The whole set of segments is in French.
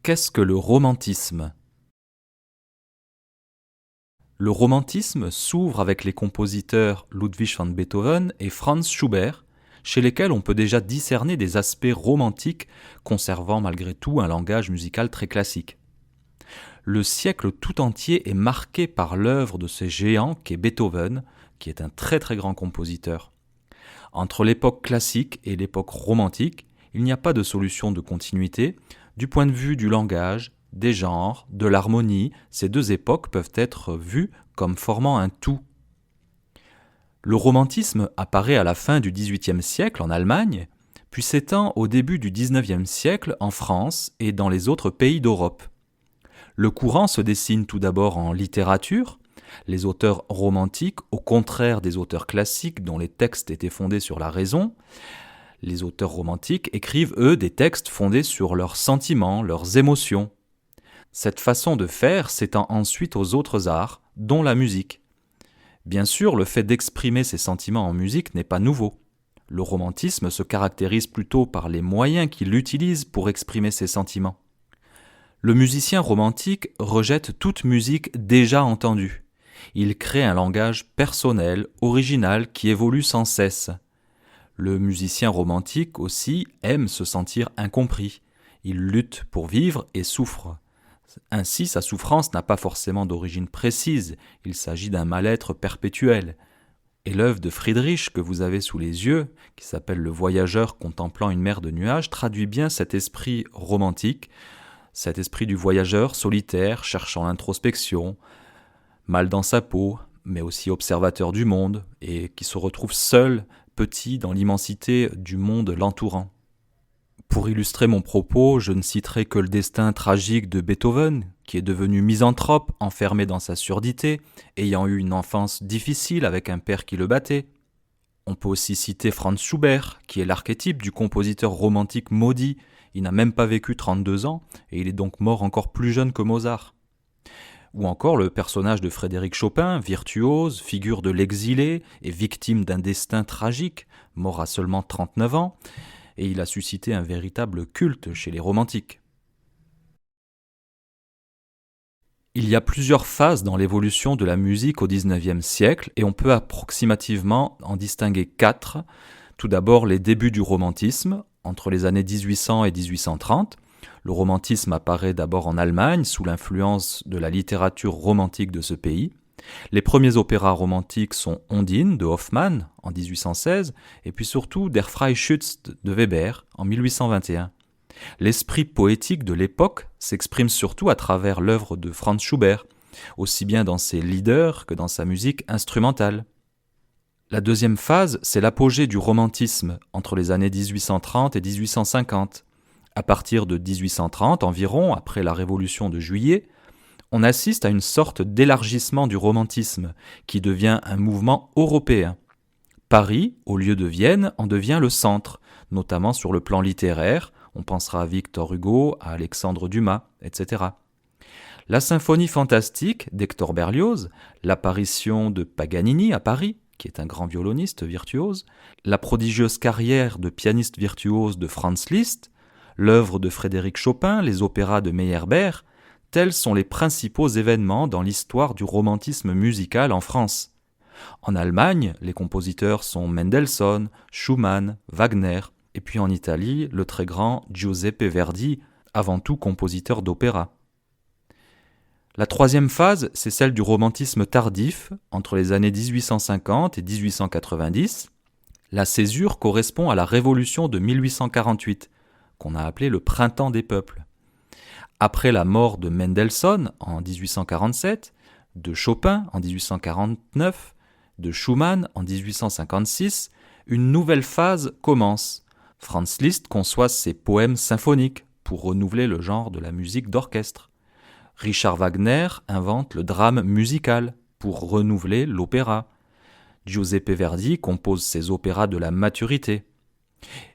Qu'est-ce que le romantisme ? Le romantisme s'ouvre avec les compositeurs Ludwig van Beethoven et Franz Schubert, chez lesquels on peut déjà discerner des aspects romantiques, conservant malgré tout un langage musical très classique. Le siècle tout entier est marqué par l'œuvre de ce géant qu'est Beethoven, qui est un très très grand compositeur. Entre l'époque classique et l'époque romantique, il n'y a pas de solution de continuité. Du point de vue du langage, des genres, de l'harmonie, ces deux époques peuvent être vues comme formant un tout. Le romantisme apparaît à la fin du XVIIIe siècle en Allemagne, puis s'étend au début du XIXe siècle en France et dans les autres pays d'Europe. Le courant se dessine tout d'abord en littérature. Les auteurs romantiques, au contraire des auteurs classiques dont les textes étaient fondés sur la raison, les auteurs romantiques écrivent, eux, des textes fondés sur leurs sentiments, leurs émotions. Cette façon de faire s'étend ensuite aux autres arts, dont la musique. Bien sûr, le fait d'exprimer ses sentiments en musique n'est pas nouveau. Le romantisme se caractérise plutôt par les moyens qu'il utilise pour exprimer ses sentiments. Le musicien romantique rejette toute musique déjà entendue. Il crée un langage personnel, original, qui évolue sans cesse. Le musicien romantique aussi aime se sentir incompris. Il lutte pour vivre et souffre. Ainsi, sa souffrance n'a pas forcément d'origine précise, il s'agit d'un mal-être perpétuel. Et l'œuvre de Friedrich que vous avez sous les yeux, qui s'appelle Le voyageur contemplant une mer de nuages, traduit bien cet esprit romantique, cet esprit du voyageur solitaire, cherchant l'introspection, mal dans sa peau, mais aussi observateur du monde, et qui se retrouve seul, petit, dans l'immensité du monde l'entourant. Pour illustrer mon propos, je ne citerai que le destin tragique de Beethoven, qui est devenu misanthrope, enfermé dans sa surdité, ayant eu une enfance difficile avec un père qui le battait. On peut aussi citer Franz Schubert, qui est l'archétype du compositeur romantique maudit. Il n'a même pas vécu 32 ans, et il est donc mort encore plus jeune que Mozart. Ou encore le personnage de Frédéric Chopin, virtuose, figure de l'exilé et victime d'un destin tragique, mort à seulement 39 ans, et il a suscité un véritable culte chez les romantiques. Il y a plusieurs phases dans l'évolution de la musique au XIXe siècle, et on peut approximativement en distinguer 4. Tout d'abord, les débuts du romantisme, entre les années 1800 et 1830. Le romantisme apparaît d'abord en Allemagne, sous l'influence de la littérature romantique de ce pays. Les premiers opéras romantiques sont Ondine de Hoffmann en 1816 et puis surtout Der Freischütz de Weber en 1821. L'esprit poétique de l'époque s'exprime surtout à travers l'œuvre de Franz Schubert, aussi bien dans ses lieder que dans sa musique instrumentale. La deuxième phase, c'est l'apogée du romantisme entre les années 1830 et 1850. À partir de 1830 environ, après la Révolution de Juillet, on assiste à une sorte d'élargissement du romantisme qui devient un mouvement européen. Paris, au lieu de Vienne, en devient le centre, notamment sur le plan littéraire. On pensera à Victor Hugo, à Alexandre Dumas, etc. La symphonie fantastique d'Hector Berlioz, l'apparition de Paganini à Paris, qui est un grand violoniste virtuose, la prodigieuse carrière de pianiste virtuose de Franz Liszt, l'œuvre de Frédéric Chopin, les opéras de Meyerbeer, tels sont les principaux événements dans l'histoire du romantisme musical en France. En Allemagne, les compositeurs sont Mendelssohn, Schumann, Wagner, et puis en Italie, le très grand Giuseppe Verdi, avant tout compositeur d'opéra. La troisième phase, c'est celle du romantisme tardif, entre les années 1850 et 1890. La césure correspond à la Révolution de 1848, qu'on a appelée le Printemps des peuples. Après la mort de Mendelssohn en 1847, de Chopin en 1849, de Schumann en 1856, une nouvelle phase commence. Franz Liszt conçoit ses poèmes symphoniques pour renouveler le genre de la musique d'orchestre. Richard Wagner invente le drame musical pour renouveler l'opéra. Giuseppe Verdi compose ses opéras de la maturité.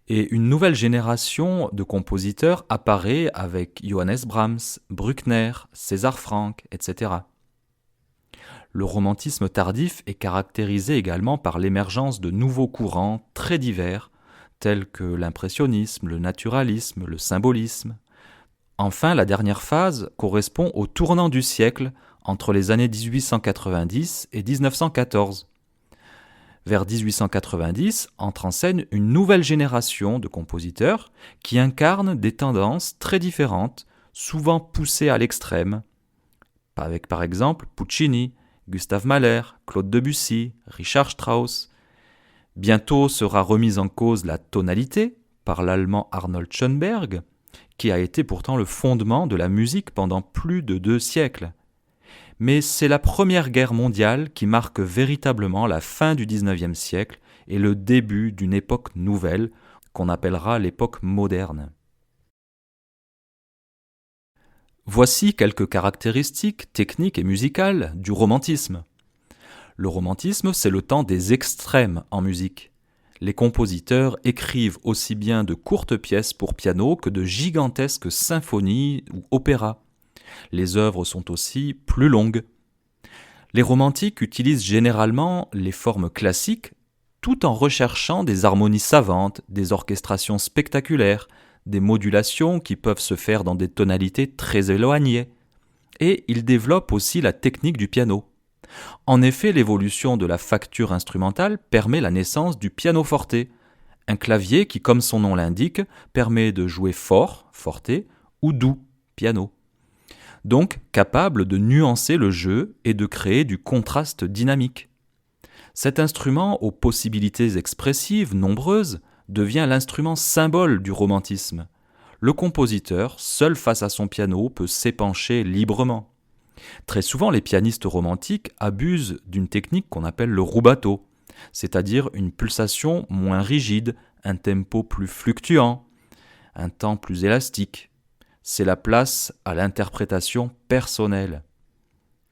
Et une nouvelle génération de compositeurs apparaît avec Johannes Brahms, Bruckner, César Franck, etc. Le romantisme tardif est caractérisé également par l'émergence de nouveaux courants très divers, tels que l'impressionnisme, le naturalisme, le symbolisme. Enfin, la dernière phase correspond au tournant du siècle entre les années 1890 et 1914. Vers 1890 entre en scène une nouvelle génération de compositeurs qui incarnent des tendances très différentes, souvent poussées à l'extrême, avec par exemple Puccini, Gustave Mahler, Claude Debussy, Richard Strauss. Bientôt sera remise en cause la tonalité par l'allemand Arnold Schoenberg, qui a été pourtant le fondement de la musique pendant plus de 2 siècles. Mais c'est la Première Guerre mondiale qui marque véritablement la fin du XIXe siècle et le début d'une époque nouvelle qu'on appellera l'époque moderne. Voici quelques caractéristiques techniques et musicales du romantisme. Le romantisme, c'est le temps des extrêmes en musique. Les compositeurs écrivent aussi bien de courtes pièces pour piano que de gigantesques symphonies ou opéras. Les œuvres sont aussi plus longues. Les romantiques utilisent généralement les formes classiques tout en recherchant des harmonies savantes, des orchestrations spectaculaires, des modulations qui peuvent se faire dans des tonalités très éloignées. Et ils développent aussi la technique du piano. En effet, l'évolution de la facture instrumentale permet la naissance du pianoforte, un clavier qui, comme son nom l'indique, permet de jouer fort, forte, ou doux, piano. Donc capable de nuancer le jeu et de créer du contraste dynamique. Cet instrument, aux possibilités expressives nombreuses, devient l'instrument symbole du romantisme. Le compositeur, seul face à son piano, peut s'épancher librement. Très souvent, les pianistes romantiques abusent d'une technique qu'on appelle le rubato, c'est-à-dire une pulsation moins rigide, un tempo plus fluctuant, un temps plus élastique. C'est la place à l'interprétation personnelle.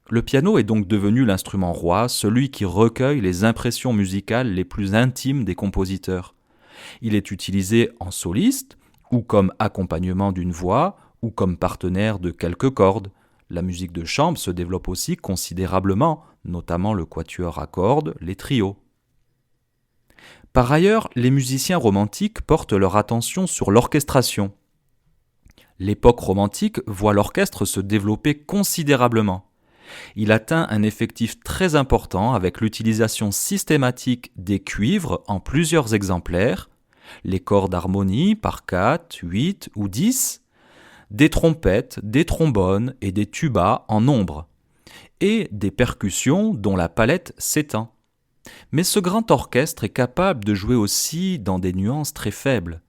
Le piano est donc devenu l'instrument roi, celui qui recueille les impressions musicales les plus intimes des compositeurs. Il est utilisé en soliste, ou comme accompagnement d'une voix, ou comme partenaire de quelques cordes. La musique de chambre se développe aussi considérablement, notamment le quatuor à cordes, les trios. Par ailleurs, les musiciens romantiques portent leur attention sur l'orchestration. L'époque romantique voit l'orchestre se développer considérablement. Il atteint un effectif très important avec l'utilisation systématique des cuivres en plusieurs exemplaires, les corps d'harmonie par 4, 8 ou 10, des trompettes, des trombones et des tubas en nombre, et des percussions dont la palette s'étend. Mais ce grand orchestre est capable de jouer aussi dans des nuances très faibles.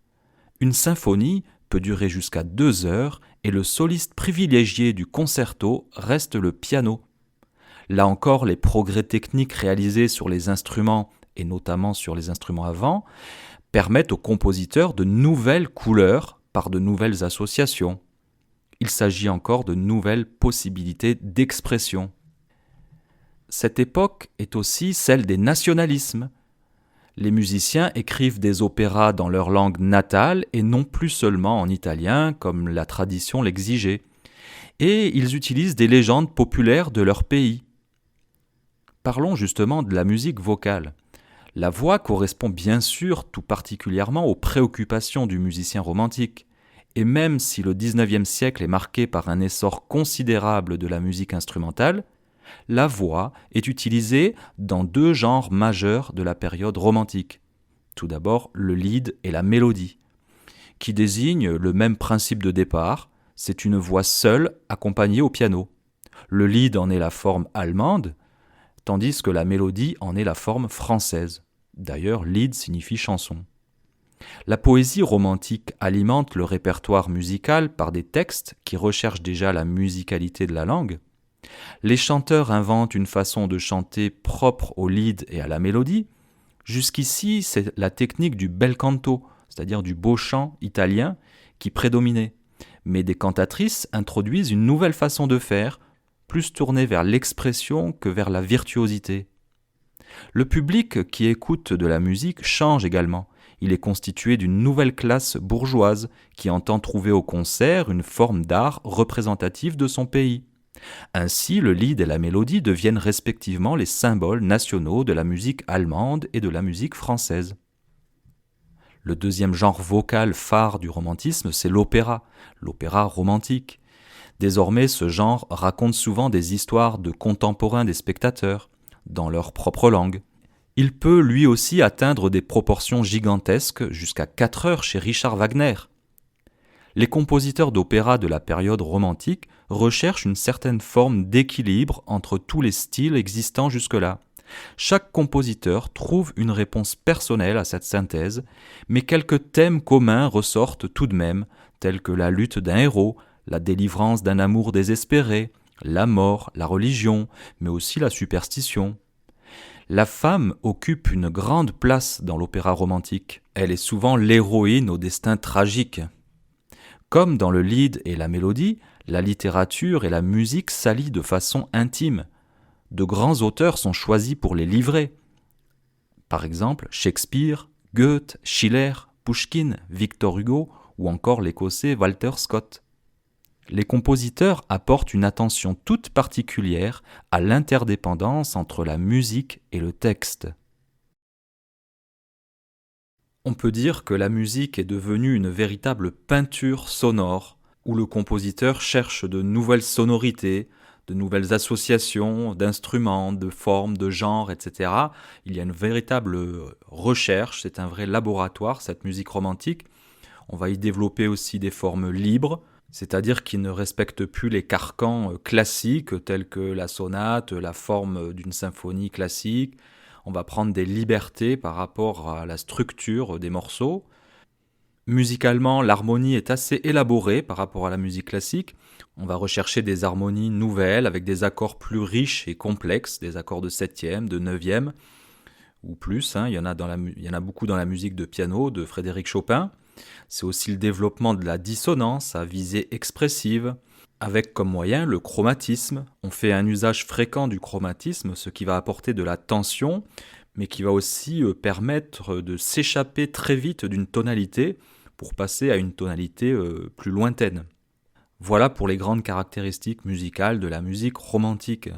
Une symphonie peut durer jusqu'à 2 heures et le soliste privilégié du concerto reste le piano. Là encore, les progrès techniques réalisés sur les instruments, et notamment sur les instruments à vent, permettent aux compositeurs de nouvelles couleurs par de nouvelles associations. Il s'agit encore de nouvelles possibilités d'expression. Cette époque est aussi celle des nationalismes. Les musiciens écrivent des opéras dans leur langue natale et non plus seulement en italien comme la tradition l'exigeait. Et ils utilisent des légendes populaires de leur pays. Parlons justement de la musique vocale. La voix correspond bien sûr tout particulièrement aux préoccupations du musicien romantique. Et même si le XIXe siècle est marqué par un essor considérable de la musique instrumentale, la voix est utilisée dans 2 genres majeurs de la période romantique. Tout d'abord, le lied et la mélodie, qui désignent le même principe de départ, c'est une voix seule accompagnée au piano. Le lied en est la forme allemande, tandis que la mélodie en est la forme française. D'ailleurs, lied signifie chanson. La poésie romantique alimente le répertoire musical par des textes qui recherchent déjà la musicalité de la langue. Les chanteurs inventent une façon de chanter propre au lied et à la mélodie. Jusqu'ici, c'est la technique du bel canto, c'est-à-dire du beau chant italien, qui prédominait. Mais des cantatrices introduisent une nouvelle façon de faire, plus tournée vers l'expression que vers la virtuosité. Le public qui écoute de la musique change également. Il est constitué d'une nouvelle classe bourgeoise qui entend trouver au concert une forme d'art représentative de son pays. Ainsi, le lied et la mélodie deviennent respectivement les symboles nationaux de la musique allemande et de la musique française. Le deuxième genre vocal phare du romantisme, c'est l'opéra romantique. Désormais, ce genre raconte souvent des histoires de contemporains des spectateurs, dans leur propre langue. Il peut lui aussi atteindre des proportions gigantesques, jusqu'à 4 heures chez Richard Wagner. Les compositeurs d'opéra de la période romantique recherchent une certaine forme d'équilibre entre tous les styles existants jusque-là. Chaque compositeur trouve une réponse personnelle à cette synthèse, mais quelques thèmes communs ressortent tout de même, tels que la lutte d'un héros, la délivrance d'un amour désespéré, la mort, la religion, mais aussi la superstition. La femme occupe une grande place dans l'opéra romantique. Elle est souvent l'héroïne au destin tragique. Comme dans le lead et la mélodie, la littérature et la musique s'allient de façon intime. De grands auteurs sont choisis pour les livrer. Par exemple, Shakespeare, Goethe, Schiller, Pushkin, Victor Hugo ou encore l'Écossais Walter Scott. Les compositeurs apportent une attention toute particulière à l'interdépendance entre la musique et le texte. On peut dire que la musique est devenue une véritable peinture sonore, où le compositeur cherche de nouvelles sonorités, de nouvelles associations d'instruments, de formes, de genres, etc. Il y a une véritable recherche, c'est un vrai laboratoire, cette musique romantique. On va y développer aussi des formes libres, c'est-à-dire qui ne respectent plus les carcans classiques tels que la sonate, la forme d'une symphonie classique. On va prendre des libertés par rapport à la structure des morceaux. Musicalement, l'harmonie est assez élaborée par rapport à la musique classique. On va rechercher des harmonies nouvelles avec des accords plus riches et complexes, des accords de septième, de neuvième ou plus. Il y en a beaucoup dans la musique de piano de Frédéric Chopin. C'est aussi le développement de la dissonance à visée expressive, avec comme moyen le chromatisme. On fait un usage fréquent du chromatisme, ce qui va apporter de la tension, mais qui va aussi permettre de s'échapper très vite d'une tonalité pour passer à une tonalité plus lointaine. Voilà pour les grandes caractéristiques musicales de la musique romantique.